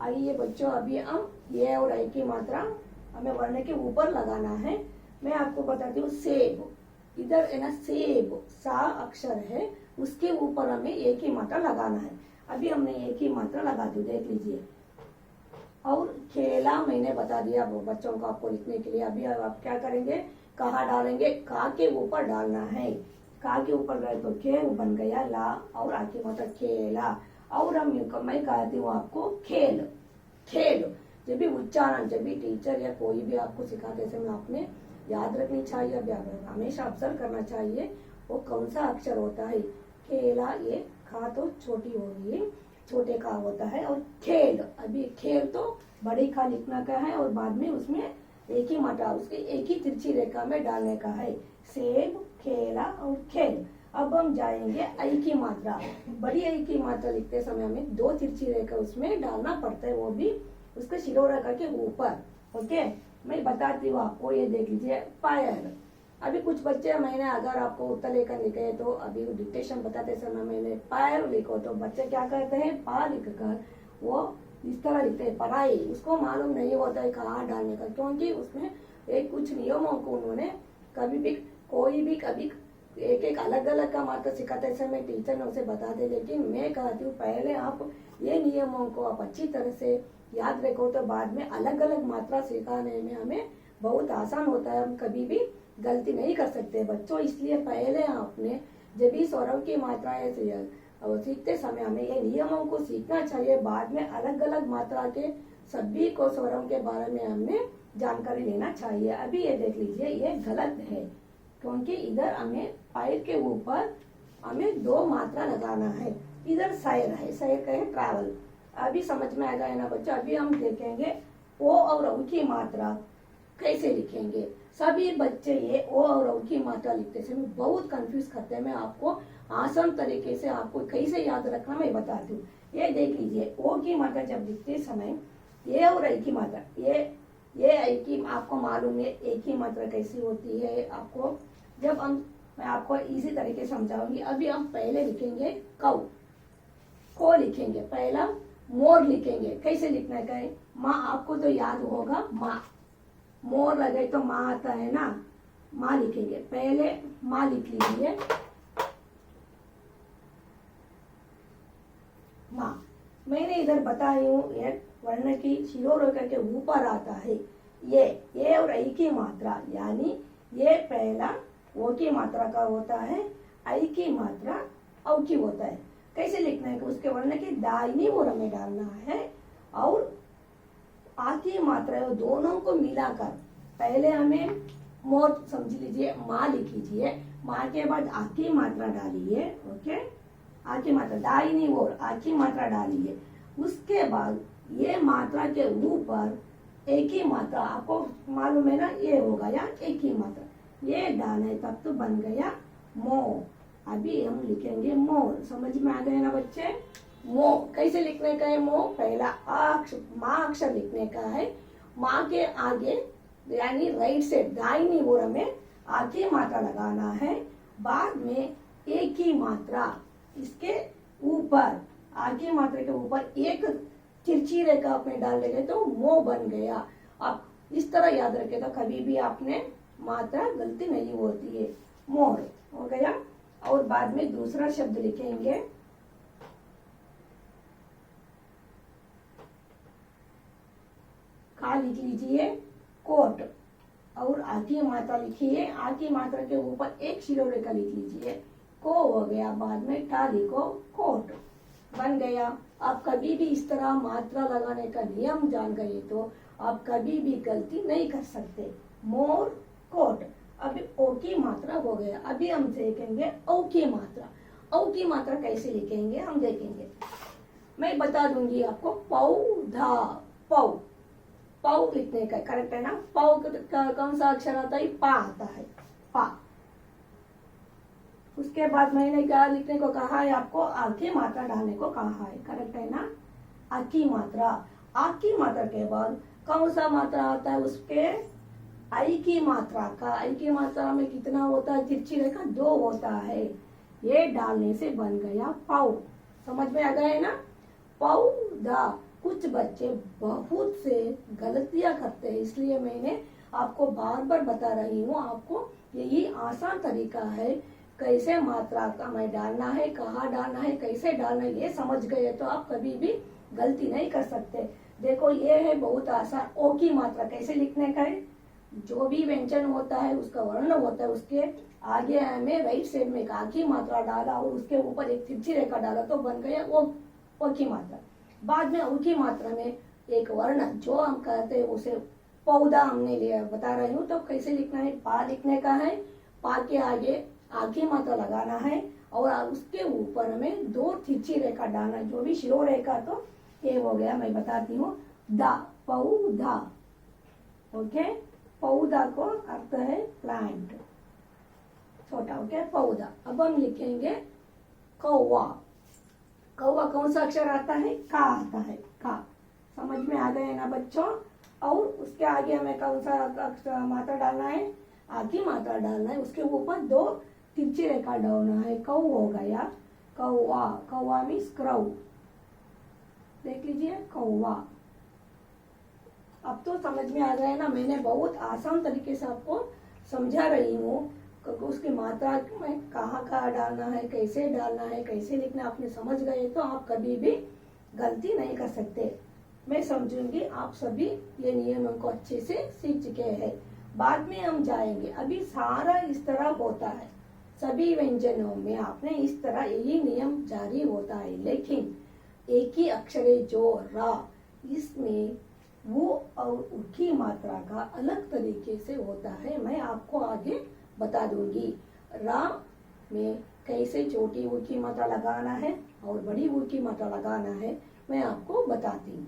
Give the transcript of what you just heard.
आइए बच्चों, अभी हम ये और आई की मात्रा हमें वर्ण के ऊपर लगाना है। मैं आपको बताती हूँ सेब, इधर है ना सेब, सा अक्षर है, उसके ऊपर हमें एक ही मात्रा लगाना है। अभी हमने एक ही मात्रा लगा दी, देख लीजिए। और खेला मैंने बता दिया वो बच्चों को आपको लिखने के लिए। अभी आप क्या करेंगे, कहाँ डालेंगे, का के ऊपर डालना है। का के ऊपर गए तो खे बन गया ला, और आ की मात्रा खेला। और मैं कहती हूँ आपको खेल, खेल। जब भी उच्चारण, जब भी टीचर या कोई भी आपको सिखाते समय आपने याद रखनी चाहिए, हमेशा ऑब्जर्व करना चाहिए वो कौन सा अक्षर होता है। खेला, ये खा तो छोटी होगी, छोटे का होता है। और खेल, अभी खेल तो बड़ी खा लिखना का है, और बाद में उसमें एक ही मात्रा उसके एक ही तिरछी रेखा में डालने का है। सेब, खेला और खेल। अब हम जाएंगे आई की मात्रा। बड़ी आई की मात्रा लिखते समय हमें दो तिरछी रेखा उसमें डालना पड़ता है, वो भी उसके शिरोरेखा के ऊपर। ओके, मैं बताती हूँ आपको, ये देख लीजिए पायल। अभी कुछ बच्चे, मैंने अगर आपको उत्तर लेकर लिखे तो अभी डिक्टेशन बताते समय मैंने पायल लिखो तो बच्चे क्या करते हैं, पा लिख कर वो इस तरह लिखते हैं पढ़ाई। उसको मालूम नहीं होता है कहाँ डालने का, क्योंकि उसमें एक कुछ नियमों को उन्होंने कभी भी कोई भी कभी एक एक अलग अलग का मात्रा सिखाते समय टीचर ने उसे बता दे। लेकिन मैं कहती हूँ पहले आप ये नियमों को आप अच्छी तरह से याद रखो, तो बाद में अलग अलग मात्रा सिखाने में हमें बहुत आसान होता है, हम कभी भी गलती नहीं कर सकते बच्चों। इसलिए पहले आपने जब भी स्वरों की मात्राएं सीखते समय हमें ये नियमों को सीखना चाहिए, बाद में अलग अलग मात्रा के सभी को स्वरों के बारे में हमने जानकारी लेना चाहिए। अभी ये देख लीजिए, ये गलत है, क्योंकि इधर हमें पैर के ऊपर हमें दो मात्रा लगाना है। इधर सैर है, सैर का है ट्रैवल। अभी समझ में आ गया ना बच्चों। अभी हम देखेंगे ओ और औ की मात्रा कैसे लिखेंगे। सभी बच्चे ये ओ और औ की मात्रा लिखते समय बहुत कंफ्यूज करते हैं। मैं आपको आसान तरीके से आपको कैसे याद रखना मैं बताती हूँ। ये देख लीजिए, ओ की मात्रा जब लिखते समय ये और आई की मात्रा, ये आई की आपको मालूम है एक ही मात्रा कैसी होती है आपको, जब हम मैं आपको इसी तरीके से समझाऊंगी। अभी हम पहले लिखेंगे कौ, को लिखेंगे, पहला मोर लिखेंगे। कैसे लिखना है, माँ आपको तो याद होगा, माँ मोर लगे तो माँ आता है ना, माँ लिखेंगे। पहले माँ लिख लीजिए, माँ। मैंने इधर बताई हूँ ये वर्ण की शिरोरेखा के ऊपर आता है ये और आई की मात्रा, यानी ये पहला ओ की मात्रा का होता है, आई की मात्रा औ की होता है। कैसे लिखना है, उसके वर्ण की दाहिनी ओर में डालना है, और आ की मात्रा दोनों को मिलाकर पहले हमें मोर समझ लीजिए, माँ लिख लीजिए, माँ के बाद आ की मात्रा डालिए। ओके, आ की मात्रा दाहिनी ओर आ की मात्रा डालिए। उसके बाद ये मात्रा के ऊपर एक ही मात्रा, आपको मालूम है ना, ये होगा या एक ही मात्रा, ये डालने तक तो बन गया मो। अभी हम लिखेंगे मोर। समझ में आ गए ना बच्चे। मो कैसे लिखने का है, मो पहला माँ अक्षर लिखने का है, माँ के आगे यानी राइट से दाहिनी ओर में आ की मात्रा लगाना है, बाद में एक ही मात्रा इसके ऊपर, आ की मात्रा के ऊपर एक तिरछी रेखा अपने डाल लेंगे तो मो बन गया। आप इस तरह याद रखे तो कभी भी आपने मात्रा गलती नहीं होती है। मोर हो गया, और बाद में दूसरा शब्द लिखेंगे का, लिख लीजिए कोट, और आ की मात्रा लिखिए, आ की मात्रा के ऊपर एक शिरोरेखा लिख लीजिए, को हो गया, बाद में टा लिखो, कोट बन गया। आप कभी भी इस तरह मात्रा लगाने का नियम जान गए तो आप कभी भी गलती नहीं कर सकते। मोर, कोट। अभी ओ की मात्रा हो गया। अभी हम देखेंगे औ की मात्रा। औ की मात्रा कैसे लिखेंगे हम देखेंगे, मैं बता दूंगी आपको। पौधा, पौ, पौ लिखने का करेक्ट है ना। पौ का कौन सा अक्षर आता है, पा आता है, पा। उसके बाद मैंने क्या लिखने को कहा है आपको, आ की मात्रा डालने को कहा है, करेक्ट है ना। आ की मात्रा, आ की मात्रा के बाद कौन सा मात्रा आता है, उसके आई की मात्रा का, आई की मात्रा में कितना होता है, तिरछी रेखा दो होता है, ये डालने से बन गया पाउ। समझ में आ गया है ना। पौधा, कुछ बच्चे बहुत से गलतियां करते हैं, इसलिए मैंने आपको बार बार बता रही हूँ। आपको यही आसान तरीका है, कैसे मात्रा का में डालना है, कहाँ डालना है, कैसे डालना है, ये समझ गए तो आप कभी भी गलती नहीं कर सकते। देखो ये है बहुत आसान। ओ की मात्रा कैसे लिखने का है, जो भी व्यंजन होता है उसका वर्ण होता है, उसके आगे हमें राइट साइड में एक आ की मात्रा डाला और उसके ऊपर एक तिरछी रेखा डाला तो बन गया ओ की मात्रा। बाद में ओ की मात्रा में एक वर्ण जो हम कहते हैं उसे पौधा हमने लिया, बता रही हूँ। तो कैसे लिखना है, पा लिखने का है, पा के आगे आ की मात्रा लगाना है और उसके ऊपर हमें दो तिरछी रेखा डालना, जो भी शिरो रेखा। तो ये हो गया, मैं बताती हूँ, दा, पौधा। ओके, पौधा को अर्थ है प्लांट, छोटा। ओके, पौधा। अब हम लिखेंगे कौवा। कौवा कौन सा अक्षर आता है, का आता है, का। समझ में आ गए ना बच्चों। और उसके आगे हमें कौन सा अक्षर मात्रा डालना है, आ की मात्रा डालना है, उसके ऊपर दो तिरछी रेखा डालना है। कौ हो गया, कौवा। कौवा मीन्स क्राउ, देख लीजिए, कौवा। अब तो समझ में आ गया ना, मैंने बहुत आसान तरीके से आपको समझा रही हूँ। उसकी मात्रा में कहाँ कहाँ डालना है, कैसे डालना है, कैसे लिखना, आपने समझ गए तो आप कभी भी गलती नहीं कर सकते। मैं समझूंगी आप सभी ये नियमों को अच्छे से सीख चुके हैं। बाद में हम जाएंगे, अभी सारा इस तरह होता है, सभी व्यंजनों में आपने इस तरह यही नियम जारी होता है। लेकिन एक ही अक्षर है जो रा, इसमें वो और उसकी मात्रा का अलग तरीके से होता है। मैं आपको आगे बता दूंगी रा में कैसे छोटी ऊ की मात्रा लगाना है और बड़ी ऊ की मात्रा लगाना है, मैं आपको बताती हूँ।